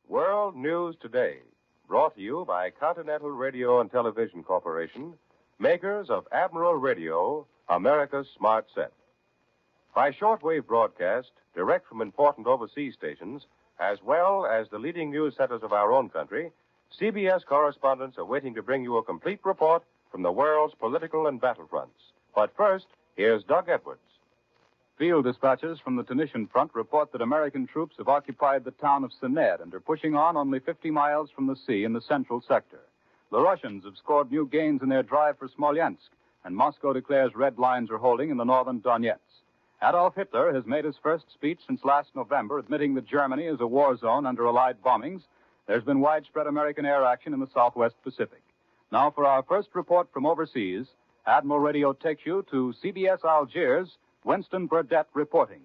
World News Today, brought to you by Continental Radio and Television Corporation, makers of Admiral Radio, America's smart set. By shortwave broadcast, direct from important overseas stations, as well as the leading news centers of our own country, CBS correspondents are waiting to bring you a complete report from the world's political and battlefronts. But first, here's Doug Edwards. Field dispatches from the Tunisian front report that American troops have occupied the town of Sened and are pushing on only 50 miles from the sea in the central sector. The Russians have scored new gains in their drive for Smolensk, and Moscow declares red lines are holding in the northern Donetsk. Adolf Hitler has made his first speech since last November, admitting that Germany is a war zone under Allied bombings. There's been widespread American air action in the Southwest Pacific. Now, for our first report from overseas, Admiral Radio takes you to CBS Algiers, Winston Burdett reporting.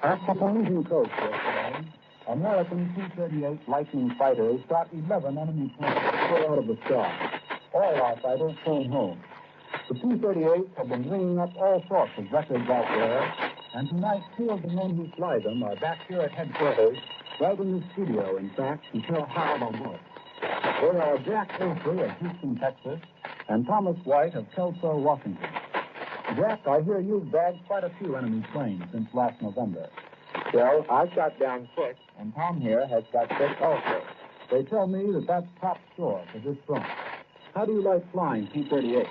At the Tunisian coast yesterday, American P-38 Lightning fighters shot 11 enemy planes straight out of the sky. All our fighters came home. The P-38s have been ringing up all sorts of records out there, and tonight 2 of the men who fly them are back here at headquarters, right in the studio, in fact, to tell how they work. They are Jack Avery of Houston, Texas, and Thomas White of Kelso, Washington. Jack, I hear you've bagged quite a few enemy planes since last November. Well, I shot down 6, and Tom here has got 6 also. They tell me that that's top score for this front. How do you like flying P-38?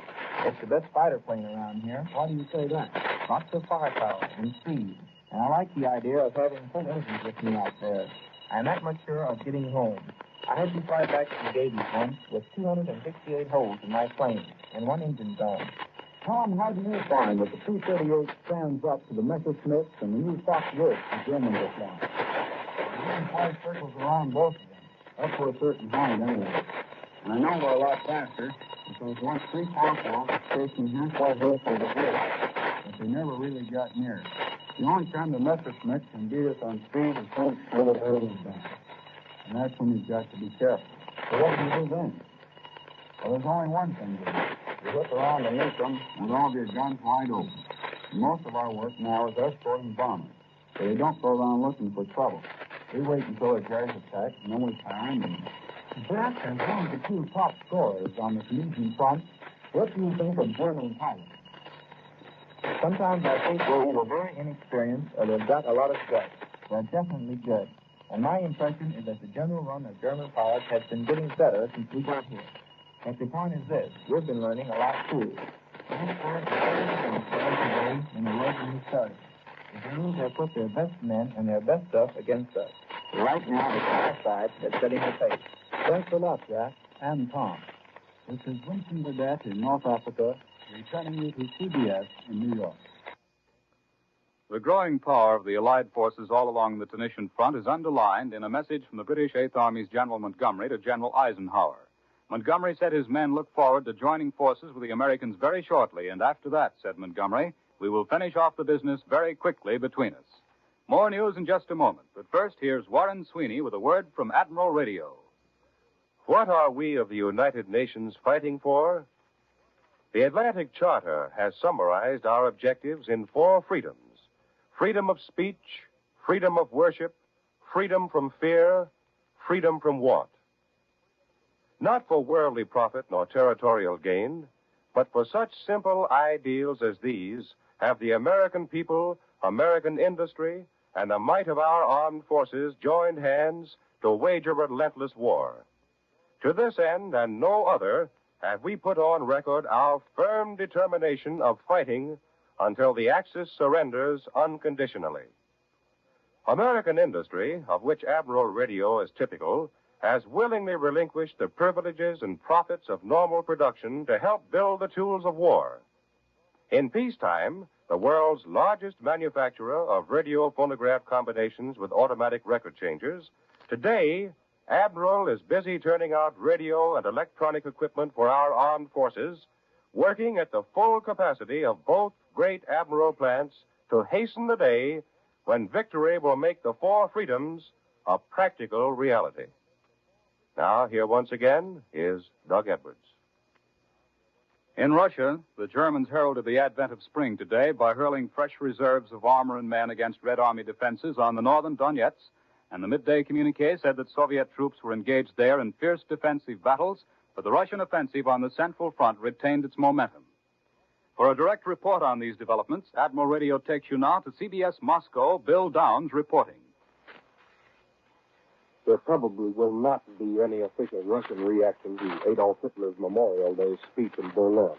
It's the best fighter plane around here. Why do you say that? Lots of firepower and speed. And I like the idea of having full engines with me out there. I'm that much sure of getting home. I had to fly back to the Davies once with 268 holes in my plane and 1 engine gone. Tom, how do you find that the P-38 stands up to the Messerschmitts and the new Fox-Wolf the Germans are flying? The green fly circles around both of them. Up for a certain height, anyway. And I know we're a lot faster, because once 3 Fox-Wolves stationed halfway here for the hill, but they never really got near. The only time the Messerschmitts can beat us on speed is when it's a little early back. And that's when you've got to be careful. So what do you do then? Well, there's only one thing to do. You whip around and nuke them with all of your guns wide open. And most of our work now is escorting bombers, so they don't go around looking for trouble. We wait until a carrier attacks, and then we fire into them. Jack, as one of the 2 top scorers on the Tunisian front, what do you think of German pilots? Sometimes I think they're either very inexperienced or they've got a lot of guts. They're definitely good. And my impression is that the general run of German pilots has been getting better since we got here. But the point is this, we've been learning a lot too. Those pilots are better today than they were when we started. The Germans have put their best men and their best stuff against us. Right now, it's our side that's setting the pace. Thanks a lot, Jack, and Tom. This is Winston Burdett in North Africa, returning you to CBS in New York. The growing power of the Allied forces all along the Tunisian front is underlined in a message from the British 8th Army's General Montgomery to General Eisenhower. Montgomery said his men look forward to joining forces with the Americans very shortly, and after that, said Montgomery, we will finish off the business very quickly between us. More news in just a moment, but first, here's Warren Sweeney with a word from Admiral Radio. What are we of the United Nations fighting for? The Atlantic Charter has summarized our objectives in 4 freedoms. Freedom of speech, freedom of worship, freedom from fear, freedom from want. Not for worldly profit nor territorial gain, but for such simple ideals as these have the American people, American industry, and the might of our armed forces joined hands to wage a relentless war. To this end and no other have we put on record our firm determination of fighting until the Axis surrenders unconditionally. American industry, of which Admiral Radio is typical, has willingly relinquished the privileges and profits of normal production to help build the tools of war. In peacetime, the world's largest manufacturer of radio phonograph combinations with automatic record changers, today, Admiral is busy turning out radio and electronic equipment for our armed forces, working at the full capacity of both great Admiral plants to hasten the day when victory will make the 4 freedoms a practical reality. Now, here once again is Doug Edwards. In Russia, the Germans heralded the advent of spring today by hurling fresh reserves of armor and men against Red Army defenses on the northern Donetsk, and the midday communique said that Soviet troops were engaged there in fierce defensive battles, but the Russian offensive on the Central Front retained its momentum. For a direct report on these developments, Admiral Radio takes you now to CBS Moscow. Bill Downs reporting. There probably will not be any official Russian reaction to Adolf Hitler's Memorial Day speech in Berlin.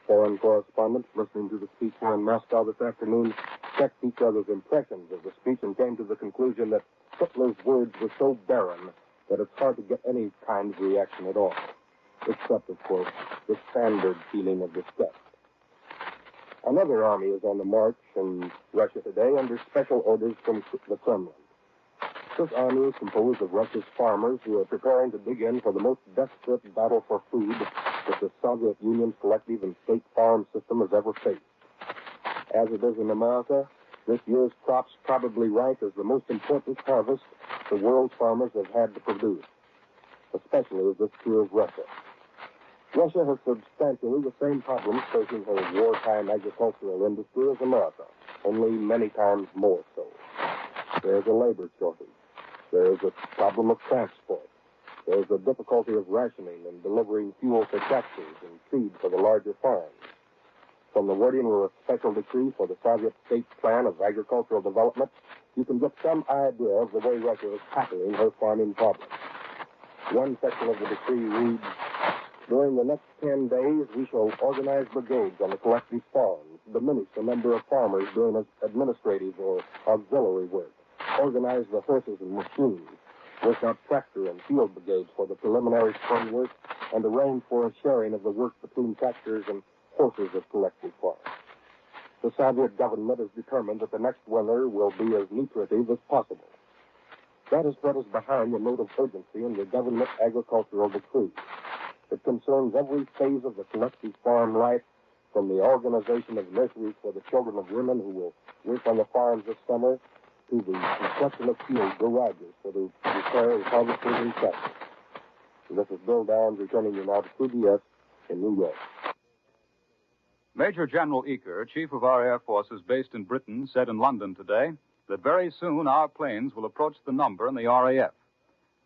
Foreign correspondents listening to the speech here in Moscow this afternoon checked each other's impressions of the speech and came to the conclusion that Hitler's words were so barren that it's hard to get any kind of reaction at all, except, of course, the standard feeling of disgust. Another army is on the march in Russia today under special orders from the Kremlin. This army is composed of Russia's farmers who are preparing to dig in for the most desperate battle for food that the Soviet Union's collective and state farm system has ever faced. As it is in America, this year's crops probably rank as the most important harvest the world's farmers have had to produce. Especially as this true of Russia. Russia has substantially the same problems facing her wartime agricultural industry as America, only many times more so. There's a labor shortage. There is a problem of transport. There is the difficulty of rationing and delivering fuel for tractors and feed for the larger farms. From the wording of a special decree for the Soviet state plan of agricultural development, you can get some idea of the way Russia is tackling her farming problems. One section of the decree reads, during the next 10 days, we shall organize brigades on the collective farms, diminish the number of farmers doing administrative or auxiliary work, organize the horses and machines, work out tractor and field brigades for the preliminary spring work, and arrange for a sharing of the work between tractors and horses of collective farms. The Soviet government has determined that the next winter will be as nutritive as possible. That is what is behind the note of urgency in the government agricultural decree. It concerns every phase of the collective farm life, from the organization of nurseries for the children of women who will work on the farms this summer, to the construction of field garages for the repair of harvesters and tractors. This is Bill Downs returning you now to CBS in New York. Major General Eaker, Chief of our Air Forces based in Britain, said in London today that very soon our planes will approach the number in the RAF.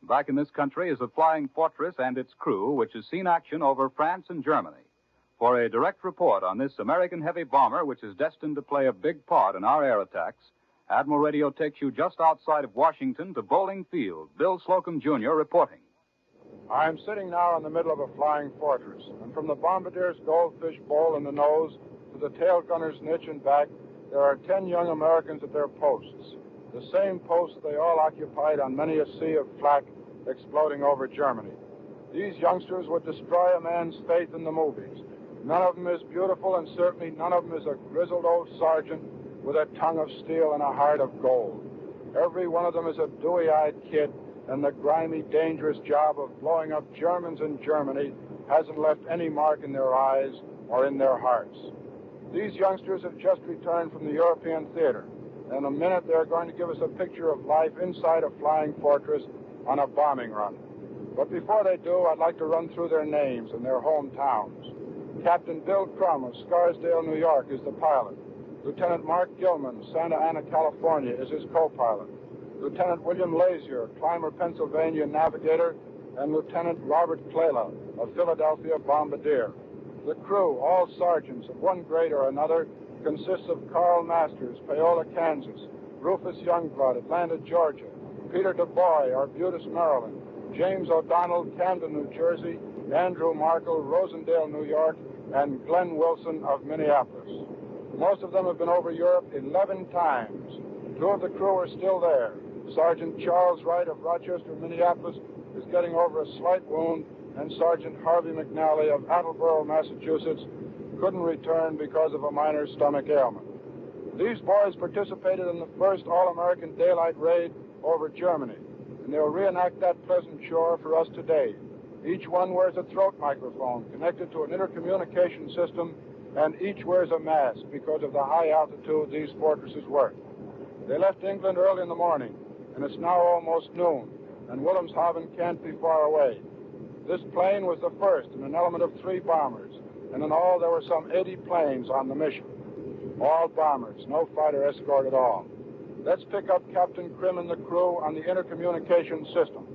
Back in this country is a flying fortress and its crew, which has seen action over France and Germany. For a direct report on this American heavy bomber, which is destined to play a big part in our air attacks, Admiral Radio takes you just outside of Washington to Bowling Field. Bill Slocum, Jr. reporting. I'm sitting now in the middle of a flying fortress, and from the bombardier's goldfish bowl in the nose to the tail gunner's niche and back, there are 10 young Americans at their posts. The same posts they all occupied on many a sea of flak exploding over Germany. These youngsters would destroy a man's faith in the movies. None of them is beautiful, and certainly none of them is a grizzled old sergeant with a tongue of steel and a heart of gold. Every one of them is a dewy-eyed kid, and the grimy, dangerous job of blowing up Germans in Germany hasn't left any mark in their eyes or in their hearts. These youngsters have just returned from the European theater. In a minute, they're going to give us a picture of life inside a flying fortress on a bombing run. But before they do, I'd like to run through their names and their hometowns. Captain Bill Crum of Scarsdale, New York, is the pilot. Lieutenant Mark Gilman, Santa Ana, California, is his co-pilot. Lieutenant William Lazier, Clymer, Pennsylvania, navigator, and Lieutenant Robert Clela, of Philadelphia, bombardier. The crew, all sergeants of one grade or another, consists of Carl Masters, Paola, Kansas, Rufus Youngblood, Atlanta, Georgia, Peter DuBois, Arbutus, Maryland, James O'Donnell, Camden, New Jersey, Andrew Markle, Rosendale, New York, and Glenn Wilson of Minneapolis. Most of them have been over Europe 11 times. 2 of the crew are still there. Sergeant Charles Wright of Rochester, Minneapolis, is getting over a slight wound, and Sergeant Harvey McNally of Attleboro, Massachusetts, couldn't return because of a minor stomach ailment. These boys participated in the first All-American daylight raid over Germany, and they'll reenact that pleasant chore for us today. Each one wears a throat microphone connected to an intercommunication system, and each wears a mask because of the high altitude these fortresses work. They left England early in the morning, and it's now almost noon, and Wilhelmshaven can't be far away. This plane was the first in an element of 3 bombers, and in all there were some 80 planes on the mission. All bombers, no fighter escort at all. Let's pick up Captain Krim and the crew on the intercommunication system.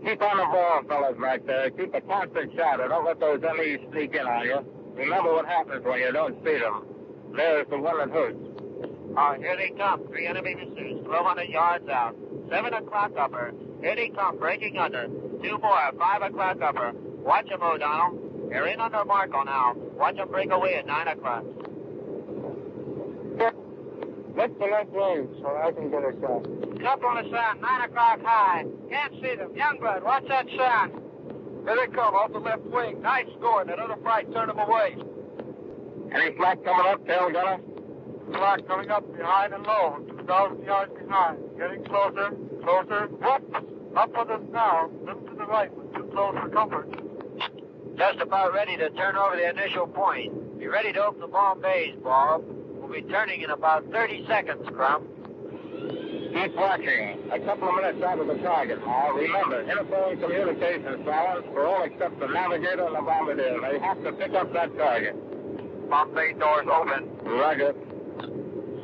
Keep on the ball, fellas, back there. Keep a constant shadow. Don't let those LEs sneak in on you. Remember what happens when you don't see them. There's the one that hurts. Here they come. 3 enemy missiles, 1,200 yards out. 7 o'clock upper. Here they come, breaking under. 2 more, 5 o'clock upper. Watch them, O'Donnell. They're in under Marco now. Watch them break away at 9 o'clock. What's the left range so I can get a shot? Up on the sun, 9 o'clock high. Can't see them. Youngblood, watch that sun. Here they come, off the left wing. Nice score. That other fight turned them away. Any flak coming up, tail gunner? Flak coming up behind and low, 2,000 yards behind. Getting closer, closer. Whoops! Up with us now. Little to the right, but too close for comfort. Just about ready to turn over the initial point. Be ready to open the bomb bays, Bob. We'll be turning in about 30 seconds, Crump. Keep watching. A couple of minutes out of the target. Now, remember, interphone communications silence for all except the navigator and the bombardier. They have to pick up that target. Bomb bay doors open. Roger.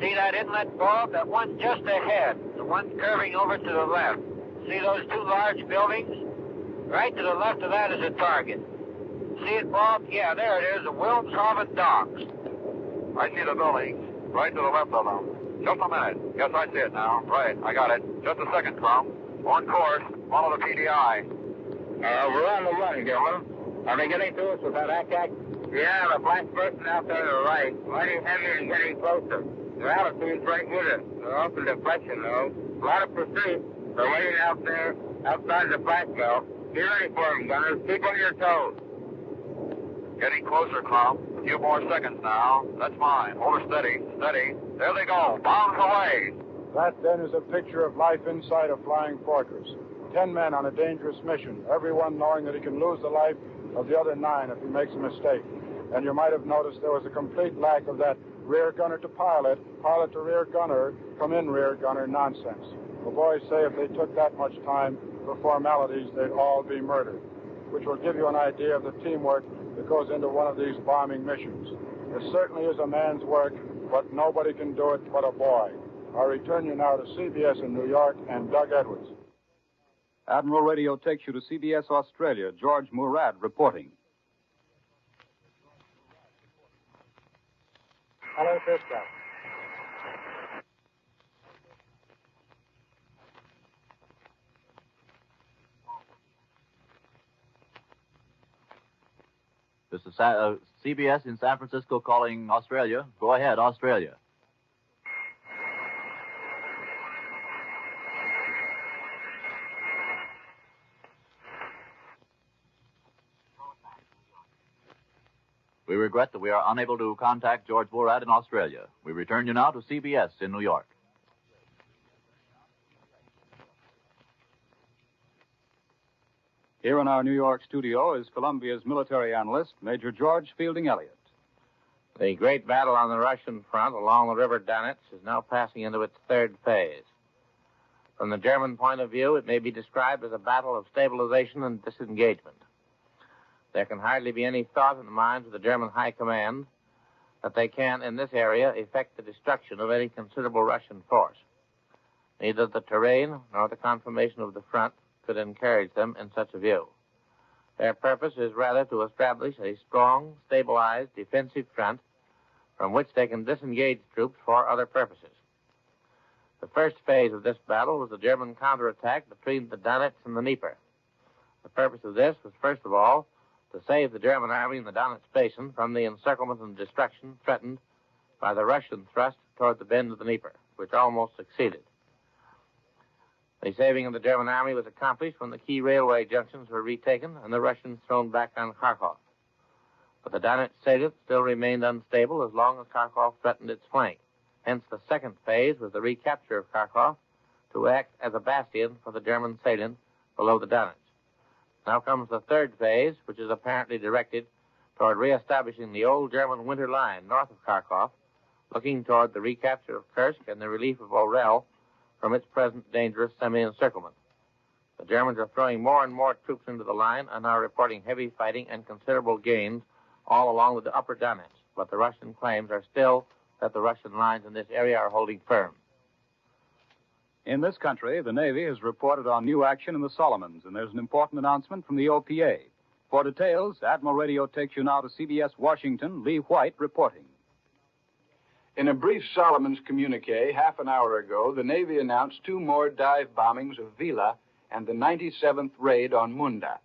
See that inlet, Bob? That one just ahead. The one curving over to the left. See those 2 large buildings? Right to the left of that is a target. See it, Bob? Yeah, there it is, the Wilmshaven Docks. I see the buildings, right to the left of them. Just a minute. Yes, I see it now. Right, I got it. Just a second, Crump. On course, follow the PDI. We're on the run, gentlemen. Are they getting to us with that ack-ack? Yeah, the black person out there to the right. Lighting heavy and getting closer. Their altitude's right with us. They're off in deflection, though. A lot of pursuit. They're waiting out there, outside the black belt. Be ready for them, gunners. Keep on your toes. Getting closer, Crump. A few more seconds now. That's mine. Hold her steady. Steady. There they go. Bombs away. That, then, is a picture of life inside a flying fortress. 10 men on a dangerous mission, everyone knowing that he can lose the life of the other 9 if he makes a mistake. And you might have noticed there was a complete lack of that rear gunner to pilot, pilot to rear gunner, come in rear gunner nonsense. The boys say if they took that much time for formalities, they'd all be murdered, which will give you an idea of the teamwork that goes into one of these bombing missions. It certainly is a man's work, but nobody can do it but a boy. I return you now to CBS in New York and Doug Edwards. Admiral Radio takes you to CBS Australia. George Murad reporting. Hello, Cisco. This is CBS in San Francisco calling Australia. Go ahead, Australia. We regret that we are unable to contact George Murad in Australia. We return you now to CBS in New York. Here in our New York studio is Columbia's military analyst, Major George Fielding Elliott. The great battle on the Russian front along the River Donets is now passing into its 3rd phase. From the German point of view, it may be described as a battle of stabilization and disengagement. There can hardly be any thought in the minds of the German High Command that they can, in this area, effect the destruction of any considerable Russian force. Neither the terrain nor the conformation of the front could encourage them in such a view. Their purpose is rather to establish a strong, stabilized, defensive front from which they can disengage troops for other purposes. The first phase of this battle was the German counterattack between the Donets and the Dnieper. The purpose of this was, first of all, to save the German army in the Donets Basin from the encirclement and destruction threatened by the Russian thrust toward the bend of the Dnieper, which almost succeeded. The saving of the German army was accomplished when the key railway junctions were retaken and the Russians thrown back on Kharkov. But the Donets salient still remained unstable as long as Kharkov threatened its flank. Hence, the second phase was the recapture of Kharkov to act as a bastion for the German salient below the Donets. Now comes the 3rd phase, which is apparently directed toward reestablishing the old German winter line north of Kharkov, looking toward the recapture of Kursk and the relief of Orel from its present dangerous semi-encirclement. The Germans are throwing more and more troops into the line and are reporting heavy fighting and considerable gains all along the upper Donetsk. But the Russian claims are still that the Russian lines in this area are holding firm. In this country, the Navy has reported on new action in the Solomons, and there's an important announcement from the OPA. For details, Admiral Radio takes you now to CBS Washington, Lee White reporting. In a brief Solomons communique half an hour ago, the Navy announced 2 more dive bombings of Vila and the 97th raid on Munda.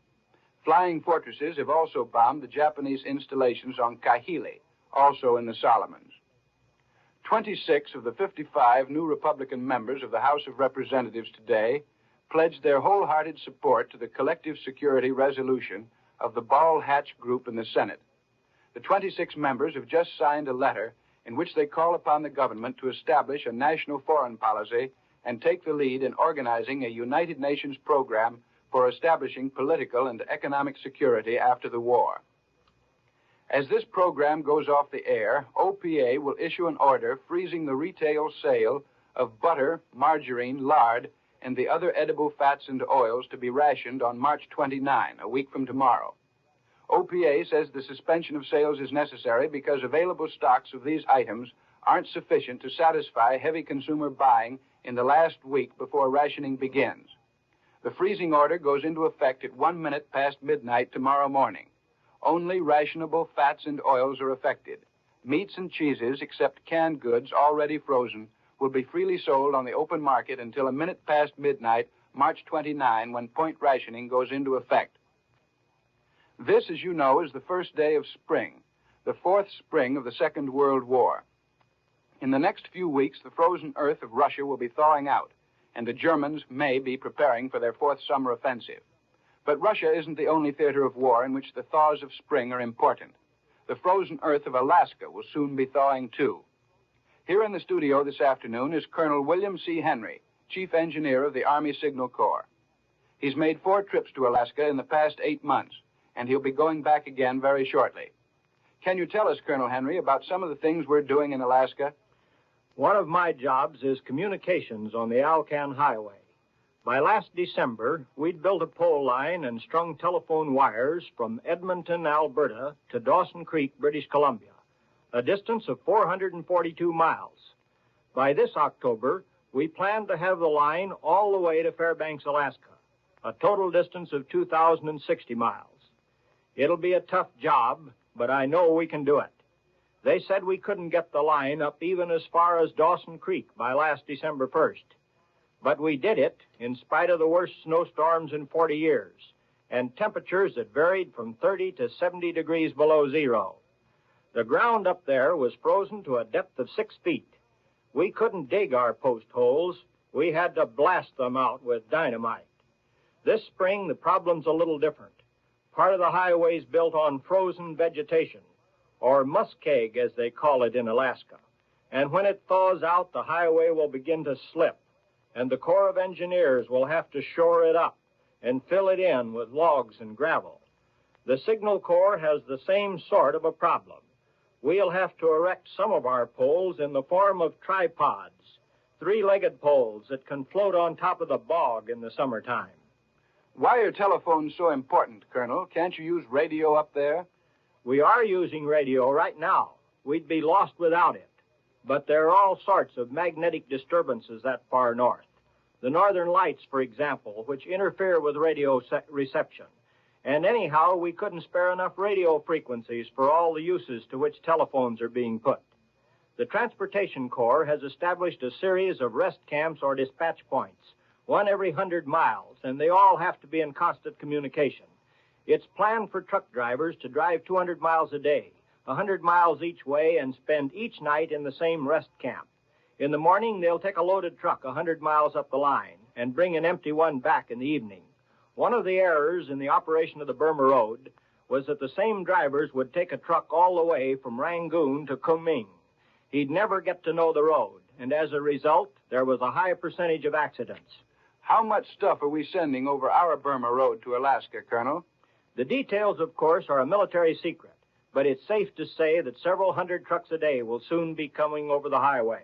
Flying fortresses have also bombed the Japanese installations on Kahili, also in the Solomons. 26 of the 55 new Republican members of the House of Representatives today pledged their wholehearted support to the collective security resolution of the Ball Hatch Group in the Senate. The 26 members have just signed a letter in which they call upon the government to establish a national foreign policy and take the lead in organizing a United Nations program for establishing political and economic security after the war. As this program goes off the air, OPA will issue an order freezing the retail sale of butter, margarine, lard, and the other edible fats and oils to be rationed on March 29, a week from tomorrow. OPA says the suspension of sales is necessary because available stocks of these items aren't sufficient to satisfy heavy consumer buying in the last week before rationing begins. The freezing order goes into effect at 1 minute past midnight tomorrow morning. Only rationable fats and oils are affected. Meats and cheeses, except canned goods already frozen, will be freely sold on the open market until 1 minute past midnight, March 29, when point rationing goes into effect. This, as you know, is the first day of spring, the 4th spring of the Second World War. In the next few weeks, the frozen earth of Russia will be thawing out, and the Germans may be preparing for their 4th summer offensive. But Russia isn't the only theater of war in which the thaws of spring are important. The frozen earth of Alaska will soon be thawing, too. Here in the studio this afternoon is Colonel William C. Henry, Chief Engineer of the Army Signal Corps. He's made 4 trips to Alaska in the past 8 months, and he'll be going back again very shortly. Can you tell us, Colonel Henry, about some of the things we're doing in Alaska? One of my jobs is communications on the Alcan Highway. By last December, we'd built a pole line and strung telephone wires from Edmonton, Alberta, to Dawson Creek, British Columbia, a distance of 442 miles. By this October, we plan to have the line all the way to Fairbanks, Alaska, a total distance of 2,060 miles. It'll be a tough job, but I know we can do it. They said we couldn't get the line up even as far as Dawson Creek by last December 1st. But we did it in spite of the worst snowstorms in 40 years and temperatures that varied from 30 to 70 degrees below zero. The ground up there was frozen to a depth of 6 feet. We couldn't dig our post holes. We had to blast them out with dynamite. This spring, the problem's a little different. Part of the highway's built on frozen vegetation, or muskeg as they call it in Alaska. And when it thaws out, the highway will begin to slip, and the Corps of Engineers will have to shore it up and fill it in with logs and gravel. The Signal Corps has the same sort of a problem. We'll have to erect some of our poles in the form of tripods, 3-legged poles that can float on top of the bog in the summertime. Why are telephones so important, Colonel? Can't you use radio up there? We are using radio right now. We'd be lost without it. But there are all sorts of magnetic disturbances that far north. The northern lights, for example, which interfere with radio reception. And anyhow, we couldn't spare enough radio frequencies for all the uses to which telephones are being put. The Transportation Corps has established a series of rest camps or dispatch points, one every 100 miles, and they all have to be in constant communication. It's planned for truck drivers to drive 200 miles a day, 100 miles each way, and spend each night in the same rest camp. In the morning, they'll take a loaded truck 100 miles up the line and bring an empty one back in the evening. One of the errors in the operation of the Burma Road was that the same drivers would take a truck all the way from Rangoon to Kunming. He'd never get to know the road, and as a result, there was a high percentage of accidents. How much stuff are we sending over our Burma Road to Alaska, Colonel? The details, of course, are a military secret, but it's safe to say that several hundred trucks a day will soon be coming over the highway.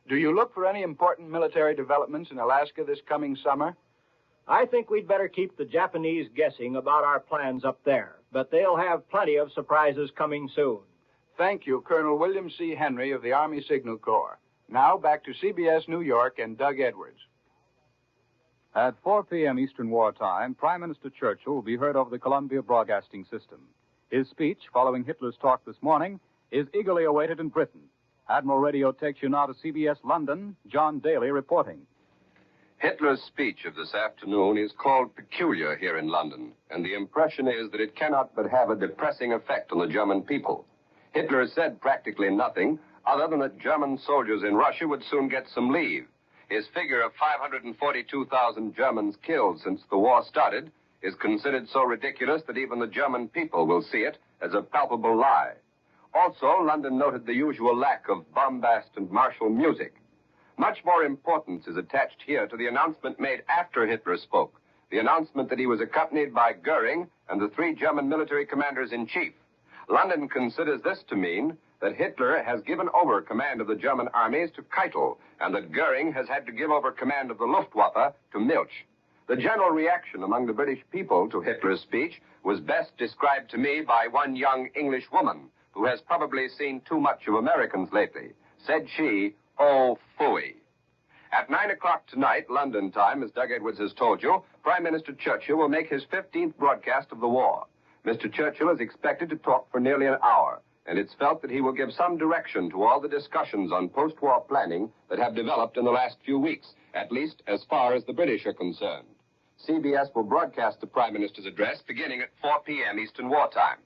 Do you look for any important military developments in Alaska this coming summer? I think we'd better keep the Japanese guessing about our plans up there, but they'll have plenty of surprises coming soon. Thank you, Colonel William C. Henry of the Army Signal Corps. Now back to CBS New York and Doug Edwards. At 4 p.m. Eastern Wartime, Prime Minister Churchill will be heard over the Columbia Broadcasting System. His speech, following Hitler's talk this morning, is eagerly awaited in Britain. Admiral Radio takes you now to CBS London. John Daly reporting. Hitler's speech of this afternoon is called peculiar here in London, and the impression is that it cannot but have a depressing effect on the German people. Hitler said practically nothing other than that German soldiers in Russia would soon get some leave. His figure of 542,000 Germans killed since the war started is considered so ridiculous that even the German people will see it as a palpable lie. Also, London noted the usual lack of bombast and martial music. Much more importance is attached here to the announcement made after Hitler spoke, the announcement that he was accompanied by Goering and the 3 German military commanders-in-chief. London considers this to mean that Hitler has given over command of the German armies to Keitel, and that Goering has had to give over command of the Luftwaffe to Milch. The general reaction among the British people to Hitler's speech was best described to me by one young English woman who has probably seen too much of Americans lately. Said she, "Oh, phooey." At 9 o'clock tonight, London time, as Doug Edwards has told you, Prime Minister Churchill will make his 15th broadcast of the war. Mr. Churchill is expected to talk for nearly an hour, and it's felt that he will give some direction to all the discussions on post-war planning that have developed in the last few weeks, at least as far as the British are concerned. CBS will broadcast the Prime Minister's address beginning at 4 p.m. Eastern Wartime.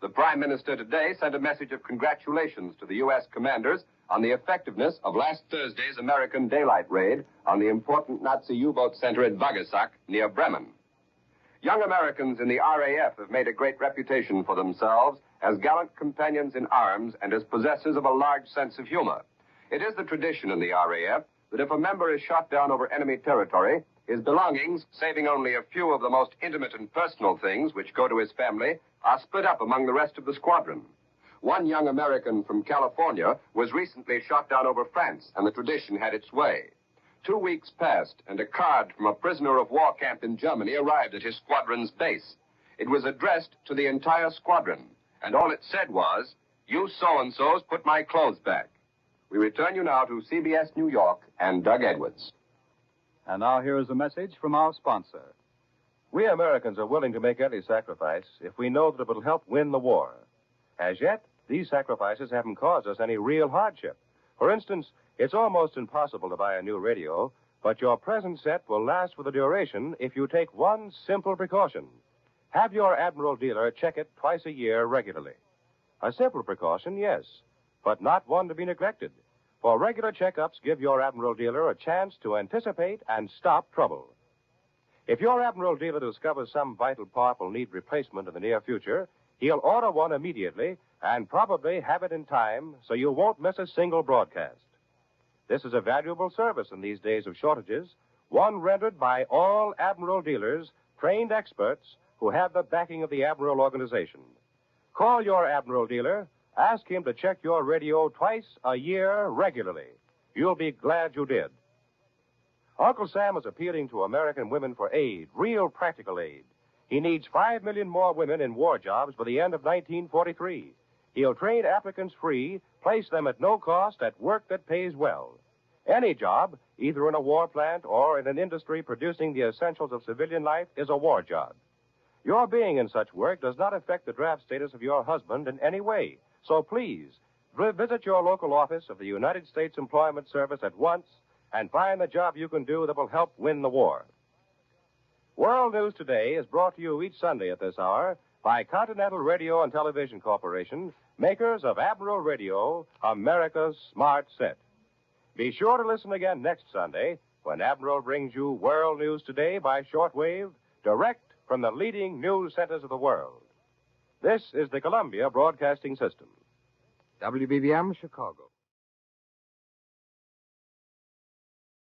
The Prime Minister today sent a message of congratulations to the U.S. commanders on the effectiveness of last Thursday's American daylight raid on the important Nazi U-boat center at Wagesack near Bremen. Young Americans in the RAF have made a great reputation for themselves as gallant companions in arms and as possessors of a large sense of humor. It is the tradition in the RAF that if a member is shot down over enemy territory, his belongings, saving only a few of the most intimate and personal things which go to his family, are split up among the rest of the squadron. One young American from California was recently shot down over France, and the tradition had its way. 2 weeks passed, and a card from a prisoner of war camp in Germany arrived at his squadron's base. It was addressed to the entire squadron, and all it said was, "You so-and-sos put my clothes back." We return you now to CBS New York and Doug Edwards. And now here is a message from our sponsor. We Americans are willing to make any sacrifice if we know that it will help win the war. As yet, these sacrifices haven't caused us any real hardship. For instance, it's almost impossible to buy a new radio, but your present set will last for the duration if you take one simple precaution. Have your Admiral dealer check it twice a year regularly. A simple precaution, yes, but not one to be neglected. For regular checkups give your Admiral dealer a chance to anticipate and stop trouble. If your Admiral dealer discovers some vital part will need replacement in the near future, he'll order one immediately and probably have it in time so you won't miss a single broadcast. This is a valuable service in these days of shortages, one rendered by all Admiral dealers, trained experts who have the backing of the Admiral organization. Call your Admiral dealer. Ask him to check your radio twice a year regularly. You'll be glad you did. Uncle Sam is appealing to American women for aid, real practical aid. He needs 5 million more women in war jobs by the end of 1943. He'll train applicants free, place them at no cost at work that pays well. Any job, either in a war plant or in an industry producing the essentials of civilian life, is a war job. Your being in such work does not affect the draft status of your husband in any way. So please, visit your local office of the United States Employment Service at once and find the job you can do that will help win the war. World News Today is brought to you each Sunday at this hour by Continental Radio and Television Corporation, makers of Admiral Radio, America's smart set. Be sure to listen again next Sunday when Admiral brings you World News Today by shortwave, direct from the leading news centers of the world. This is the Columbia Broadcasting System. WBBM, Chicago.